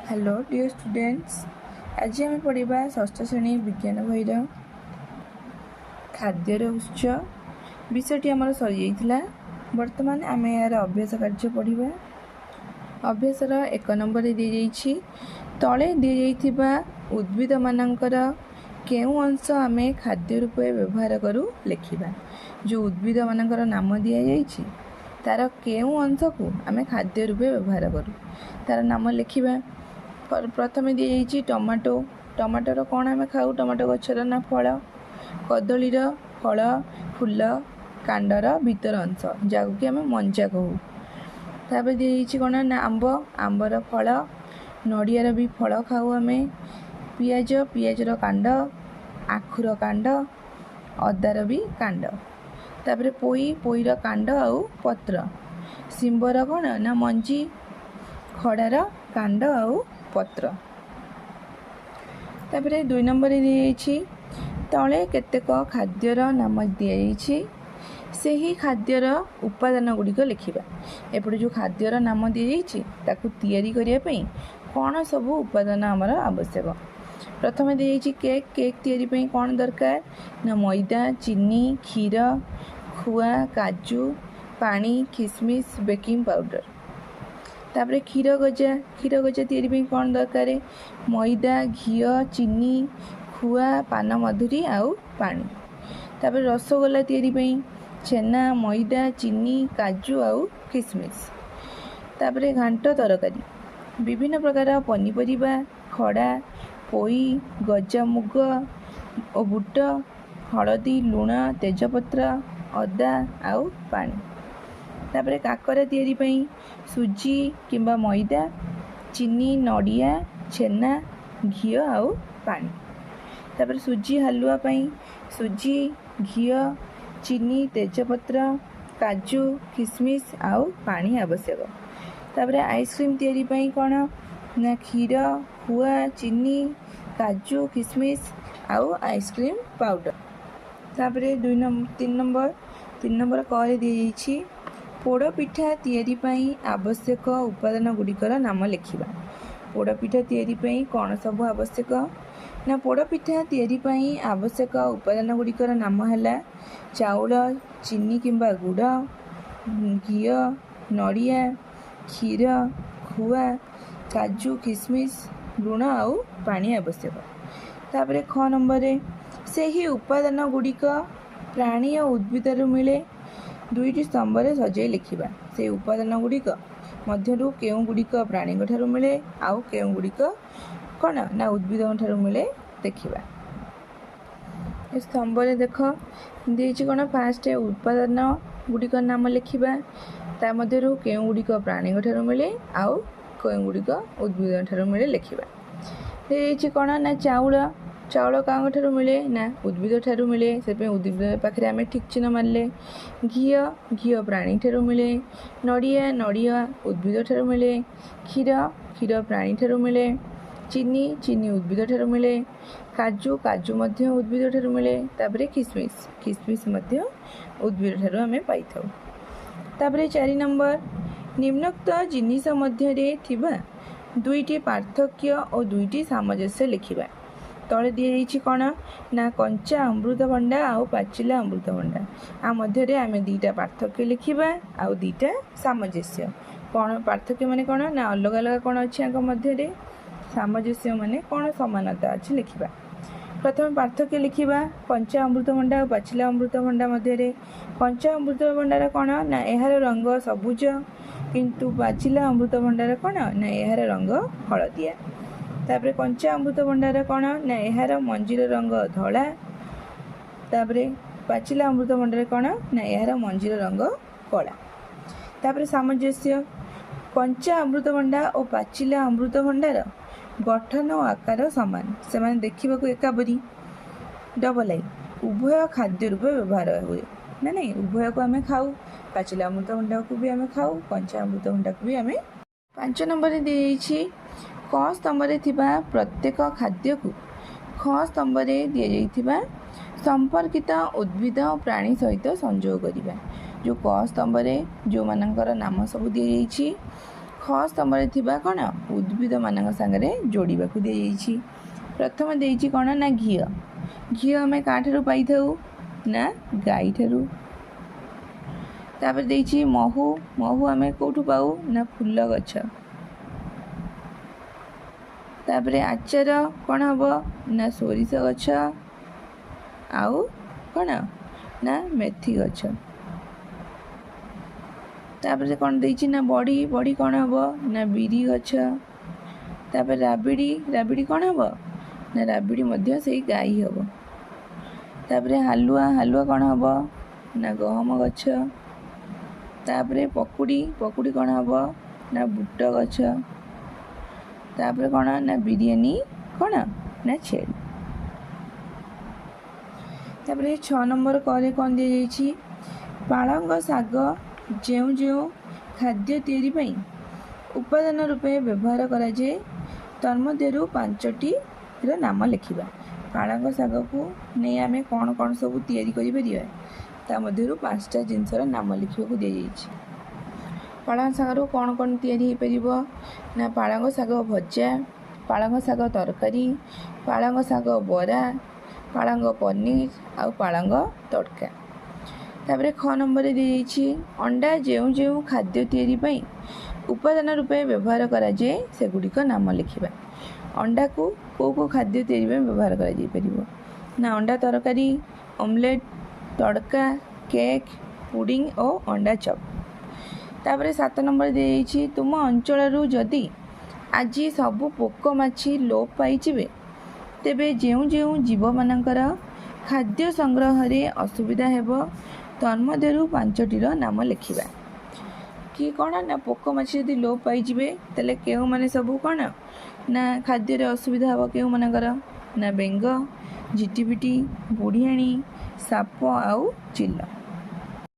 Hello dear students, आज आम पढ़ा षष्ठ श्रेणी विज्ञान बहिर खाद्यर उत्स विषयटी आमर सरी जाइथिला। वर्तमान आम यार अभ्यास कार्य पढ़ा। अभ्यासर 1 नंबर दी जाइछि तले दी जाइथिबा उद्भिद मानकर केउ अंश आम खाद्य रूप व्यवहार करू लेखिबा। जो उद्भिद मानकर नाम दि जाइछि तार केउ अंश को आम खाद्य रूप व्यवहार करू तार नाम लिखिबा। प्रथम दी जाइछि टमाटो। टमाटर कौन आम खाऊ? टमाटो गछर ना फल? कदलीर फल, फूल, कांडर भीतर अंश जहाँ कि आम मंजा कहू। तापर दी जाइछि कौन ना आंब। आंबर फल, नड़ियार भी फल खाऊ आम। पियाज, पियाजर कांड, आखुर कांड, अदार भी कांड। तापर पोई, पोईर कांड आउ पत्र। सिंबर कौन ना मंजी, खड़ार कांड आउ पत्र। तापर 2 नंबर दी तले केतेक खाद्यर नाम दी सही खाद्यर उपादान गुड़िक लिखिबा। एपटे जो खाद्यर नाम दी ताकू तैयारी करिया पई कौन सब उपादान आमर आवश्यक। प्रथम दी केक। केक तैयारी पई कौन दरकार ना मैदा, चीनी, क्षीर, खुआ, काजू, पानी, किशमिश, बेकिंग पाउडर। तापर क्षीर गजा। क्षीर गजा तैयारी पई कौन दरकार मैदा, घी, चीनी, खुआ, पान मधुरी आउ पानी। तापर रसगोला तैयारी पई छेना, मैदा, चीनी, काजू आउ किशमिश। तापर घांट तरकारी विभिन्न प्रकार पनीपरिबा, खड़ा, पोई, गजा मुग और बुट, हलदी, लुण, तेजपत्र, अदा आउ पानी। तापर काकरा तैयारी पई सुजी किंबा मैदा, चीनी, नड़िया, छेना, घी आउ पानी। तापर सुजी हलुआ पई सुजी, घी, चीनी, तेजपत्र, काजू, किशमिश आउ पानी आवश्यक। तापर आइसक्रीम तैयारी पई कौन ना क्षीर, खुआ, चीनी, काजू, किशमिश आउ आइसक्रीम पाउडर। तापर 3 नंबर क दी जाइछि पोड़पिठा तैयारी पई आवश्यक उपादान गुड़िकर नाम लिखिबा। पोड़पिठा तैयारी पई कौन सब आवश्यक ना पोड़पिठा तैयारी पई आवश्यक उपादान गुड़िकर नाम हैला चाउल, चीनी किंबा गुड़, घी, नड़िया, क्षीर, खुआ, काजू, किशमिश, लुण आउ पानी आवश्यक। तापर ख नंबर सही उपादान गुड़िक प्राणी और उद्भिद मिले 2टी स्तंभ सजाई लिखिबा। से उपादान गुड़िक मध्यरु केउ गुड़िक प्राणी ठारू मिले आउ केउ गुड़िक कौन ना उद्भिद ठारू मिले देखिबा। स्तंभ देख देछि कौन फास्ट उपादान गुड़िक नाम लिखिबा। ता मध्यरु केउ गुड़िक प्राणी ठारू मिले आउ केउ गुड़िक उद्भिद ठारू मिले लिखिबा। देछि कौन ना चाउल। चाउल क्या ठारू मिले ना उद्भिद ठारू मिले से उद्भिद पाखे आम ठीक चिन्ह मानले। घी, घी प्राणी ठारू मिले। नड़िया, नड़िया उद्भिद ठारू मिले। क्षीर, क्षीर प्राणी ठारू मिले। चीनी, चीनी उद्भिद ठारू मिले। काजू, काजू मध्य उद्भिद ठारू मिले। तापर किशमिश, किशमिश मध्य उद्भिद ठारू आम पाई थाउ। तापर 4 नंबर निम्नोक्त जिनिस मध्य थिबा 2टी पार्थक्य और 2टी सामंजस्य लिखिबा। तले दी जाइछि कौन ना कंचा अमृतभंडा आउ पाचिला अमृतभंडा। आ मध्य आम 2टा पार्थक्य लिखिबा आउ 2टा सामंजस्य। कौन पार्थक्य माने कौन ना अलग अलग कौन अच्छी आंक मध्य, सामंजस्य माने कौन समानता अच्छी लिखिबा। प्रथम पार्थक्य लिखिबा कंचा अमृतभंडा और पाचिला अमृतभंडा मध्य। कंचा अमृतभंडार कौन ना एहार रंग सबुज किंतु पाचिला अमृतभंडार कौन ना एहार रंग हलदिया। तापर कंचा अमृतभंडार कौन ना एहार मंजीर रंग धला। तापर पाचिला अमृतभंडार कौन ना एहार मंजीर रंग कला। तापर सामंजस्य कंचा अमृतभंडा और पाचिला अमृतभंडार गठन और आकार समान। से माने देखिबा को एकाबरी डबल आई उभय खाद्य रूप व्यवहार हुए ना नहीं। उभय को आम खाऊ, पाचिला अमृतभंडा को भी आम खाऊ, कंचा अमृतभंडा को भी आम। 5 नंबर दी क स्तंभ प्रत्येक खाद्य को ख स्तंभ दि संपर्कित उद्भिद और प्राणी सहित संयोग करवा। जो क स्तंभ जो मानकर नाम सब दी ख स्तंभ थिबा कौन उद्भिद मान सागरे जोड़ा दिखाई। प्रथम देइछि कौन ना घी घी आम क्या पाई ना गाई ठारू। तापर देइछि महू महू आम कौटू पाऊ ना फूल गछ। तापर आचार कौन हम ना सोरिष गछ आउ कौन ना मेथी गछ। तापर कौन देइछि ना बड़ी बड़ी कौन हम ना बिरी गछ। तापर राबिड़ी राबिड़ी कौन हम ना राबिड़ी मध्य से गाई हम। तापर हालुआ हालुआ कौन हम ना गहम गछ। तापर पकुड़ी पकुड़ी कौन हम ना बुट गछ। तापर कौन ना बिरयानी कौन ना छेଳି। तापर 6 नंबर करे कौन दि जाइछि पालंग शाग जेउ जेउ खाद्य तैयारी पई उपादान रूपे व्यवहार करा जाए तन्मध्यरु 5टी नाम लिखिबा। पालंग शाग को नहीं आमे कौन कौन सब तैयारी करि परिबा ता मध्यरु 5टा जिनसर नाम लिखिबा को दि जाइछि। पालंग शाग कौन कौन तैयारी परिबो ना पालंग शाग भजा पालंग शाग तरकारी पालंग शाग बरा पालंग पनीर आउ पालंग तड़का। तापर ख नंबर दी अंडा जेउ जेउ खाद्य तैयारी पई उपादान रूपे व्यवहार करा जाए सेगुड़िक नाम लिखिबा। अंडा को को खाद्य तैयारी में व्यवहार करा जाई परिबो ना अंडा तरकारी ऑमलेट तड़का केक पुडिंग और अंडा चप। तापर 7 नंबर दी तुम अंचल जदि आज सबु पोक माछी लोप पाइजिबे तेबे जेउ जेउ जीव मानकर खाद्य संग्रह रे असुविधा हेबो तन्मध्यरु 5टीर नाम लिखिबा। कि कौन ना पोक माछी यदि लोप पाइजिबे तेले केउ माने सबु कौन ना खाद्य रे असुविधा हेबो केउ मानकर ना बेंग झिटिपिटी बुढ़ियाणी साप आउ चिल्ल।